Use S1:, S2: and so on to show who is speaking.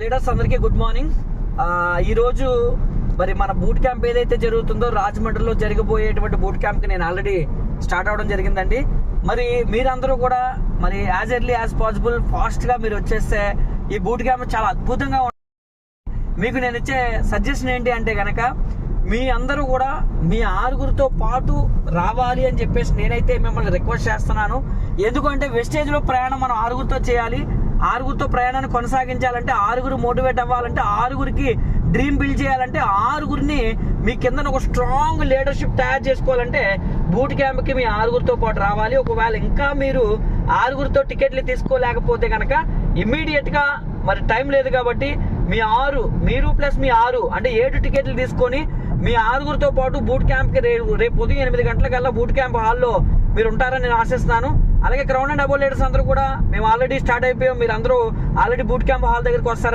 S1: Leaders అందరికీ good morning. ఈరోజు మరి మన బూట్ క్యాంప్ ఏదైతే జరుగుతుందో రాజమండ్రిలో జరగబోయేటువంటి బూట్ క్యాంప్కి నేను ఆల్రెడీ స్టార్ట్ అవడం జరిగిందండి. మరి మీరందరూ కూడా మరి యాజ్ ఎర్లీ యాజ్ పాసిబుల్ ఫాస్ట్గా మీరు వచ్చేస్తే ఈ బూట్ క్యాంప్ చాలా అద్భుతంగా ఉంటుంది. మీకు నేను ఇచ్చే సజెషన్ ఏంటి అంటే కనుక మీ అందరూ కూడా మీ ఆరుగురితో పాటు రావాలి అని చెప్పేసి నేనైతే మిమ్మల్ని రిక్వెస్ట్ చేస్తున్నాను. ఎందుకంటే వెస్టేజ్లో ప్రయాణం మనం ఆరుగురితో చేయాలి. ఆరుగురితో ప్రయాణాన్ని కొనసాగించాలంటే, ఆరుగురు మోటివేట్ అవ్వాలంటే, ఆరుగురికి డ్రీమ్ బిల్డ్ చేయాలంటే, ఆరుగురిని మీ కింద ఒక స్ట్రాంగ్ లీడర్షిప్ తయారు చేసుకోవాలంటే బూట్ క్యాంప్కి మీ ఆరుగురితో పాటు రావాలి. ఒకవేళ ఇంకా మీరు ఆరుగురితో టికెట్లు తీసుకోలేకపోతే కనుక ఇమ్మీడియట్గా మరి టైం లేదు కాబట్టి మీరు ప్లస్ మీ 6 అంటే 7 టికెట్లు తీసుకొని మీ ఆరుగురితో పాటు బూట్ క్యాంప్కి రేపు ఉదయం 8 గంటలకల్లా బూట్ క్యాంప్ హాల్లో మీరు ఉంటారని నేను ఆశిస్తున్నాను. అలాగే క్రౌన్ అండ్ అబో లీడర్స్ అందరూ కూడా మేము ఆల్రెడీ స్టార్ట్ అయిపోయాం. మీరు అందరూ ఆల్రెడీ బూట్ క్యాంప్ హాల్ దగ్గరికి వస్తారని